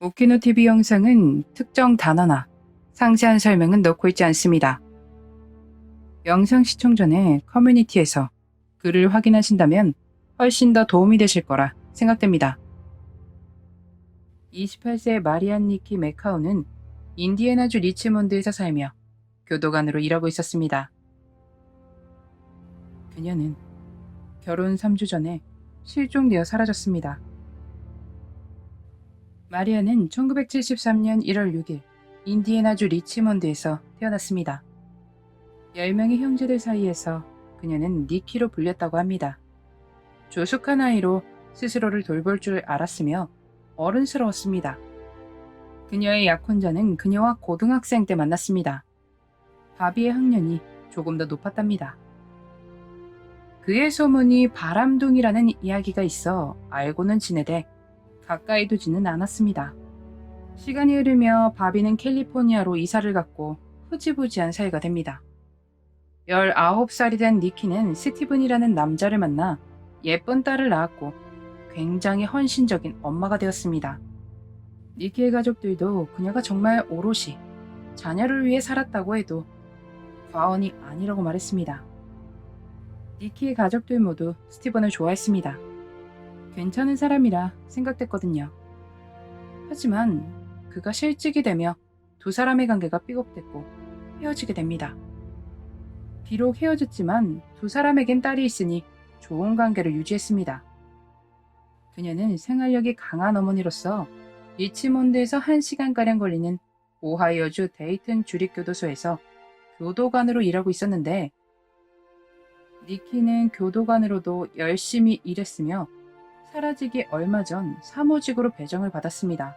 오키노 TV 영상은 특정 단어나 상세한 설명은 넣고 있지 않습니다. 영상 시청 전에 커뮤니티에서 글을 확인하신다면 훨씬 더 도움이 되실 거라 생각됩니다. 28세 마리안 니키 메카오는 인디애나주 리치몬드에서 살며 교도관으로 일하고 있었습니다. 그녀는 결혼 3주 전에 실종되어 사라졌습니다. 마리안은 1973년 1월 6일 인디애나주 리치몬드에서 태어났습니다. 10명의 형제들 사이에서 그녀는 니키로 불렸다고 합니다. 조숙한 아이로 스스로를 돌볼 줄 알았으며 어른스러웠습니다. 그녀의 약혼자는 그녀와 고등학생 때 만났습니다. 바비의 학년이 조금 더 높았답니다. 그의 소문이 바람둥이라는 이야기가 있어 알고는 지내되 가까이 두지는 않았습니다. 시간이 흐르며 바비는 캘리포니아로 이사를 갔고 흐지부지한 사이가 됩니다. 19살이 된 니키는 스티븐이라는 남자를 만나 예쁜 딸을 낳았고 굉장히 헌신적인 엄마가 되었습니다. 니키의 가족들도 그녀가 정말 오롯이 자녀를 위해 살았다고 해도 과언이 아니라고 말했습니다. 니키의 가족들 모두 스티븐을 좋아했습니다. 괜찮은 사람이라 생각됐거든요. 하지만 그가 실직이 되며 두 사람의 관계가 삐걱댔고 헤어지게 됩니다. 비록 헤어졌지만 두 사람에겐 딸이 있으니 좋은 관계를 유지했습니다. 그녀는 생활력이 강한 어머니로서 리치몬드에서 1시간가량 걸리는 오하이오주 데이튼 주립교도소에서 교도관으로 일하고 있었는데 니키는 교도관으로도 열심히 일했으며 사라지기 얼마 전 사무직으로 배정을 받았습니다.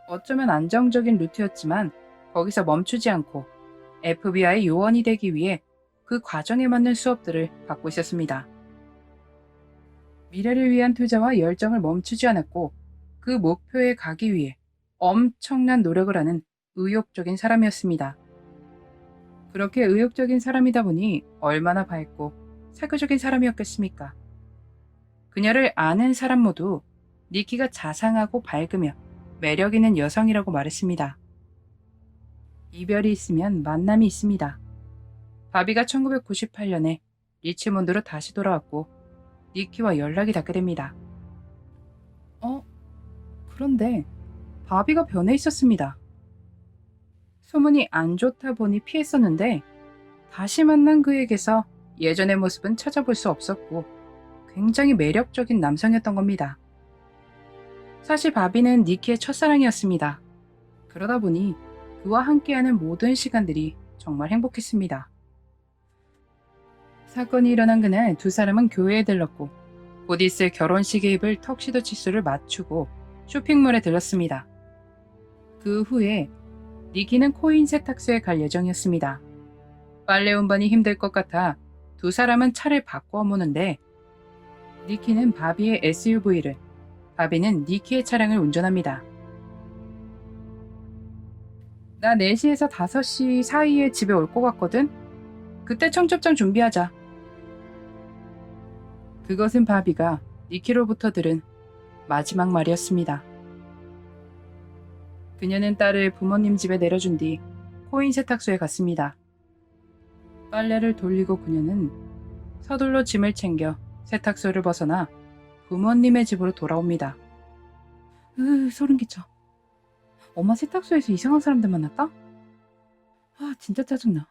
어쩌면 안정적인 루트였지만 거기서 멈추지 않고 FBI 요원이 되기 위해 그 과정에 맞는 수업들을 받고 있었습니다. 미래를 위한 투자와 열정을 멈추지 않았고 그 목표에 가기 위해 엄청난 노력을 하는 의욕적인 사람이었습니다. 그렇게 의욕적인 사람이다 보니 얼마나 밝고 사교적인 사람이었겠습니까? 그녀를 아는 사람 모두 니키가 자상하고 밝으며 매력 있는 여성이라고 말했습니다. 이별이 있으면 만남이 있습니다. 바비가 1998년에 리치몬드로 다시 돌아왔고 니키와 연락이 닿게 됩니다. 그런데 바비가 변해 있었습니다. 소문이 안 좋다 보니 피했었는데 다시 만난 그에게서 예전의 모습은 찾아볼 수 없었고 굉장히 매력적인 남성이었던 겁니다. 사실 바비는 니키의 첫사랑이었습니다. 그러다 보니 그와 함께하는 모든 시간들이 정말 행복했습니다. 사건이 일어난 그날 두 사람은 교회에 들렀고 곧 있을 결혼식에 입을 턱시도 치수를 맞추고 쇼핑몰에 들렀습니다. 그 후에 니키는 코인 세탁소에 갈 예정이었습니다. 빨래 운반이 힘들 것 같아 두 사람은 차를 바꿔 모는데 니키는 바비의 SUV를, 바비는 니키의 차량을 운전합니다. 나 4시에서 5시 사이에 집에 올 것 같거든? 그때 청첩장 준비하자. 그것은 바비가 니키로부터 들은 마지막 말이었습니다. 그녀는 딸을 부모님 집에 내려준 뒤 코인 세탁소에 갔습니다. 빨래를 돌리고 그녀는 서둘러 짐을 챙겨 세탁소를 벗어나 부모님의 집으로 돌아옵니다. 소름 끼쳐. 엄마 세탁소에서 이상한 사람들 만났다? 진짜 짜증나.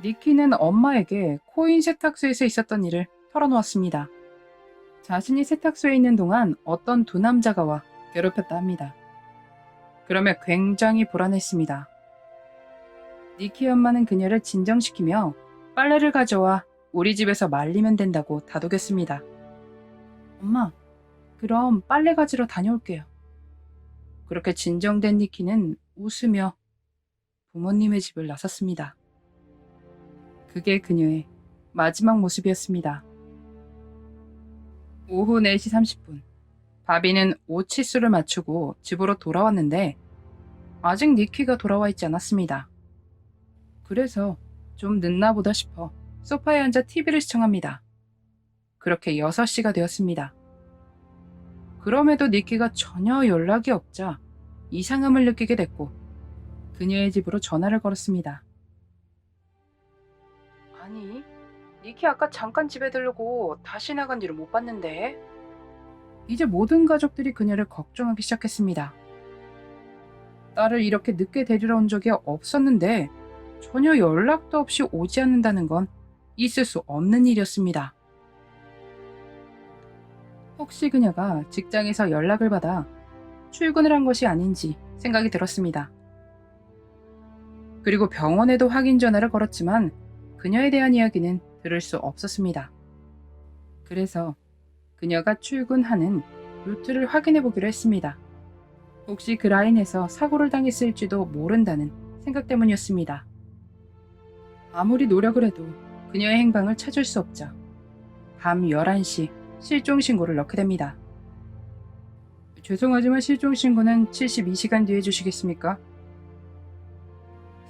니키는 엄마에게 코인 세탁소에서 있었던 일을 털어놓았습니다. 자신이 세탁소에 있는 동안 어떤 두 남자가 와 괴롭혔다 합니다. 그러며 굉장히 불안했습니다. 니키 엄마는 그녀를 진정시키며 빨래를 가져와 우리 집에서 말리면 된다고 다독였습니다. 엄마, 그럼 빨래 가지러 다녀올게요. 그렇게 진정된 니키는 웃으며 부모님의 집을 나섰습니다. 그게 그녀의 마지막 모습이었습니다. 오후 4시 30분, 바비는 옷 치수를 맞추고 집으로 돌아왔는데 아직 니키가 돌아와 있지 않았습니다. 그래서 좀 늦나 보다 싶어 소파에 앉아 TV를 시청합니다. 그렇게 6시가 되었습니다. 그럼에도 니키가 전혀 연락이 없자 이상함을 느끼게 됐고 그녀의 집으로 전화를 걸었습니다. 아니, 니키 아까 잠깐 집에 들르고 다시 나간 뒤로 못 봤는데. 이제 모든 가족들이 그녀를 걱정하기 시작했습니다. 딸을 이렇게 늦게 데리러 온 적이 없었는데 전혀 연락도 없이 오지 않는다는 건 있을 수 없는 일이었습니다. 혹시 그녀가 직장에서 연락을 받아 출근을 한 것이 아닌지 생각이 들었습니다. 그리고 병원에도 확인 전화를 걸었지만 그녀에 대한 이야기는 들을 수 없었습니다. 그래서 그녀가 출근하는 루트를 확인해 보기로 했습니다. 혹시 그 라인에서 사고를 당했을지도 모른다는 생각 때문이었습니다. 아무리 노력을 해도 그녀의 행방을 찾을 수 없자 밤 11시 실종 신고를 넣게 됩니다. 죄송하지만 실종 신고는 72시간 뒤에 해주시겠습니까?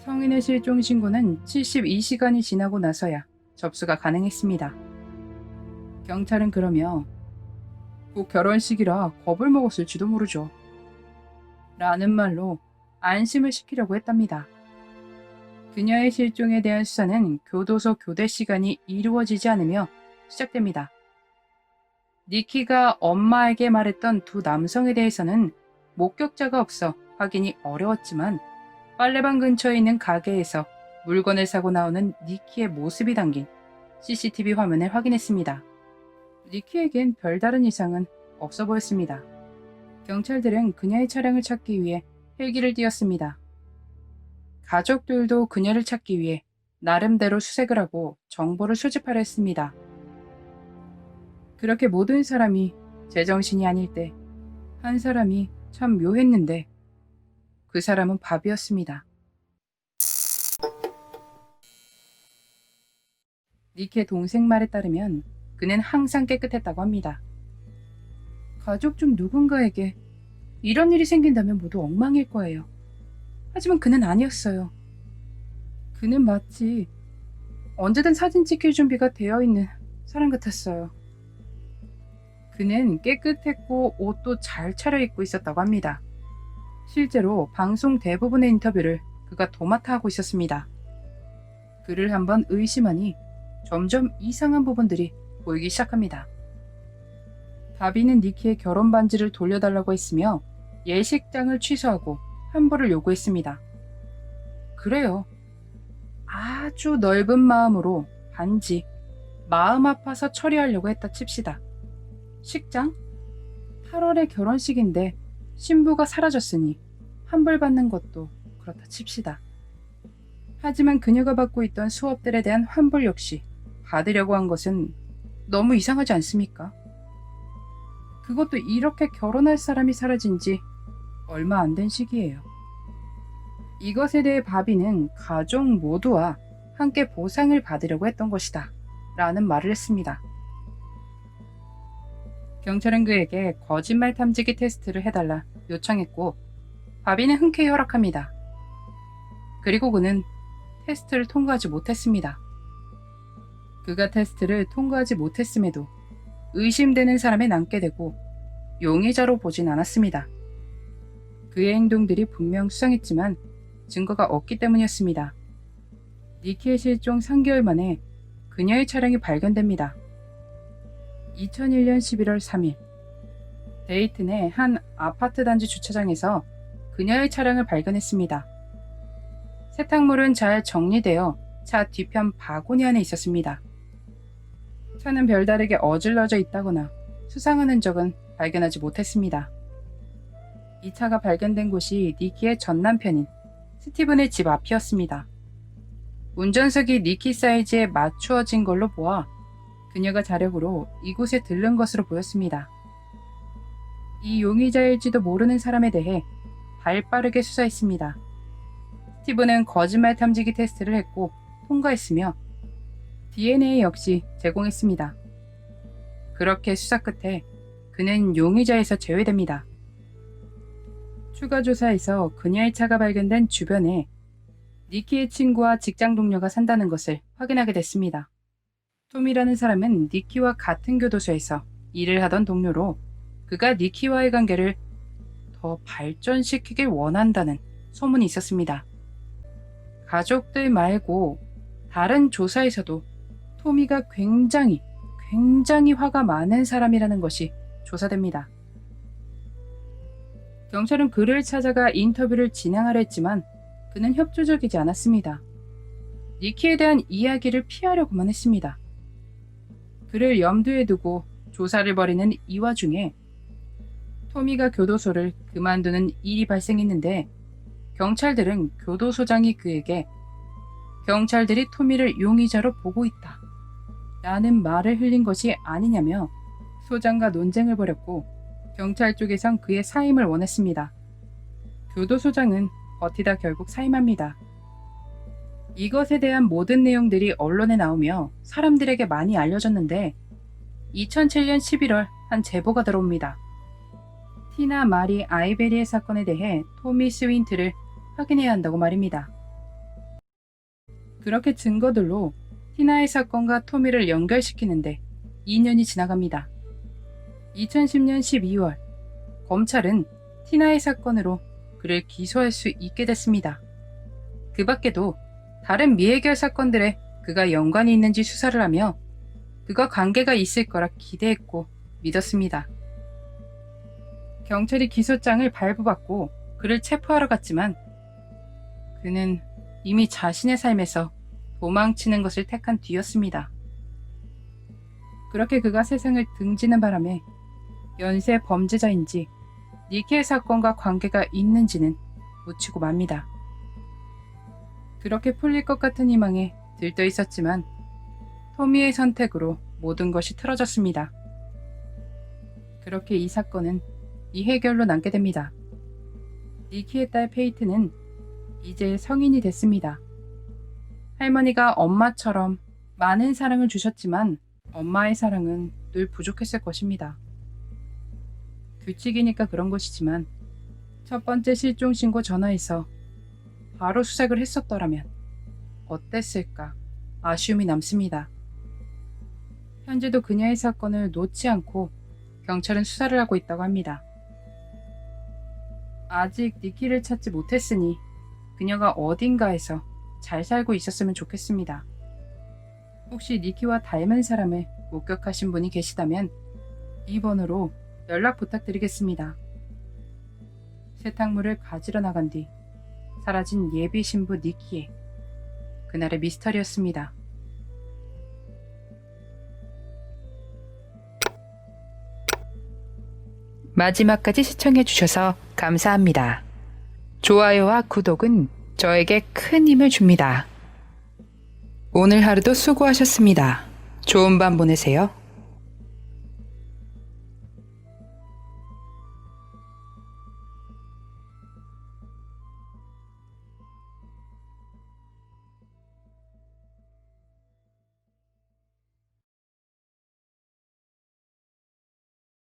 성인의 실종 신고는 72시간이 지나고 나서야 접수가 가능했습니다. 경찰은 그러며 곧 결혼식이라 겁을 먹었을지도 모르죠. 라는 말로 안심을 시키려고 했답니다. 그녀의 실종에 대한 수사는 교도소 교대 시간이 이루어지지 않으며 시작됩니다. 니키가 엄마에게 말했던 두 남성에 대해서는 목격자가 없어 확인이 어려웠지만 빨래방 근처에 있는 가게에서 물건을 사고 나오는 니키의 모습이 담긴 CCTV 화면을 확인했습니다. 니키에겐 별다른 이상은 없어 보였습니다. 경찰들은 그녀의 차량을 찾기 위해 헬기를 띄웠습니다. 가족들도 그녀를 찾기 위해 나름대로 수색을 하고 정보를 수집하려 했습니다. 그렇게 모든 사람이 제정신이 아닐 때 한 사람이 참 묘했는데 그 사람은 바비였습니다. 니키의 동생 말에 따르면 그는 항상 깨끗했다고 합니다. 가족 중 누군가에게 이런 일이 생긴다면 모두 엉망일 거예요. 하지만 그는 아니었어요. 그는 마치 언제든 사진 찍힐 준비가 되어 있는 사람 같았어요. 그는 깨끗했고 옷도 잘 차려입고 있었다고 합니다. 실제로 방송 대부분의 인터뷰를 그가 도맡아 하고 있었습니다. 그를 한번 의심하니 점점 이상한 부분들이 보이기 시작합니다. 바비는 니키의 결혼 반지를 돌려달라고 했으며 예식장을 취소하고 환불을 요구했습니다. 그래요. 아주 넓은 마음으로 반지, 마음 아파서 처리하려고 했다 칩시다. 식장? 8월에 결혼식인데 신부가 사라졌으니 환불받는 것도 그렇다 칩시다. 하지만 그녀가 받고 있던 수업들에 대한 환불 역시 받으려고 한 것은 너무 이상하지 않습니까? 그것도 이렇게 결혼할 사람이 사라진 지 얼마 안 된 시기예요. 이것에 대해 바비는 가족 모두와 함께 보상을 받으려고 했던 것이다 라는 말을 했습니다. 경찰은 그에게 거짓말 탐지기 테스트를 해달라 요청했고 바비는 흔쾌히 허락합니다. 그리고 그는 테스트를 통과하지 못했습니다. 그가 테스트를 통과하지 못했음에도 의심되는 사람에 남게 되고 용의자로 보진 않았습니다. 그의 행동들이 분명 수상했지만 증거가 없기 때문이었습니다. 니키의 실종 3개월 만에 그녀의 차량이 발견됩니다. 2001년 11월 3일 데이튼 내 한 아파트 단지 주차장에서 그녀의 차량을 발견했습니다. 세탁물은 잘 정리되어 차 뒤편 바구니 안에 있었습니다. 차는 별다르게 어질러져 있다거나 수상한 흔적은 발견하지 못했습니다. 이 차가 발견된 곳이 니키의 전 남편인 스티븐의 집 앞이었습니다. 운전석이 니키 사이즈에 맞추어진 걸로 보아 그녀가 자력으로 이곳에 들른 것으로 보였습니다. 이 용의자일지도 모르는 사람에 대해 발빠르게 수사했습니다. 스티븐은 거짓말 탐지기 테스트를 했고 통과했으며 DNA 역시 제공했습니다. 그렇게 수사 끝에 그는 용의자에서 제외됩니다. 추가 조사에서 그녀의 차가 발견된 주변에 니키의 친구와 직장 동료가 산다는 것을 확인하게 됐습니다. 톰이라는 사람은 니키와 같은 교도소에서 일을 하던 동료로 그가 니키와의 관계를 더 발전시키길 원한다는 소문이 있었습니다. 가족들 말고 다른 조사에서도 토미가 굉장히 화가 많은 사람이라는 것이 조사됩니다. 경찰은 그를 찾아가 인터뷰를 진행하려 했지만 그는 협조적이지 않았습니다. 니키에 대한 이야기를 피하려고만 했습니다. 그를 염두에 두고 조사를 벌이는 이 와중에 토미가 교도소를 그만두는 일이 발생했는데 경찰들은 교도소장이 그에게 경찰들이 토미를 용의자로 보고 있다 라는 말을 흘린 것이 아니냐며 소장과 논쟁을 벌였고 경찰 쪽에선 그의 사임을 원했습니다. 교도소장은 버티다 결국 사임합니다. 이것에 대한 모든 내용들이 언론에 나오며 사람들에게 많이 알려졌는데 2007년 11월 한 제보가 들어옵니다. 티나 마리 아이베리의 사건에 대해 토미 스윈트를 확인해야 한다고 말입니다. 그렇게 증거들로 티나의 사건과 토미를 연결시키는데 2년이 지나갑니다. 2010년 12월 검찰은 티나의 사건으로 그를 기소할 수 있게 됐습니다. 그 밖에도 다른 미해결 사건들에 그가 연관이 있는지 수사를 하며 그가 관계가 있을 거라 기대했고 믿었습니다. 경찰이 기소장을 발부받고 그를 체포하러 갔지만 그는 이미 자신의 삶에서 도망치는 것을 택한 뒤였습니다. 그렇게 그가 세상을 등지는 바람에 연쇄 범죄자인지 니키의 사건과 관계가 있는지는 묻히고 맙니다. 그렇게 풀릴 것 같은 희망에 들떠 있었지만 토미의 선택으로 모든 것이 틀어졌습니다. 그렇게 이 사건은 미해결로 남게 됩니다. 니키의 딸 페이트는 이제 성인이 됐습니다. 할머니가 엄마처럼 많은 사랑을 주셨지만 엄마의 사랑은 늘 부족했을 것입니다. 규칙이니까 그런 것이지만 첫 번째 실종 신고 전화에서 바로 수색을 했었더라면 어땠을까 아쉬움이 남습니다. 현재도 그녀의 사건을 놓지 않고 경찰은 수사를 하고 있다고 합니다. 아직 니키를 찾지 못했으니 그녀가 어딘가에서 잘 살고 있었으면 좋겠습니다. 혹시 니키와 닮은 사람을 목격하신 분이 계시다면 이 번호로 연락 부탁드리겠습니다. 세탁물을 가지러 나간 뒤 사라진 예비 신부 니키의 그날의 미스터리였습니다. 마지막까지 시청해주셔서 감사합니다. 좋아요와 구독은 저에게 큰 힘을 줍니다. 오늘 하루도 수고하셨습니다. 좋은 밤 보내세요.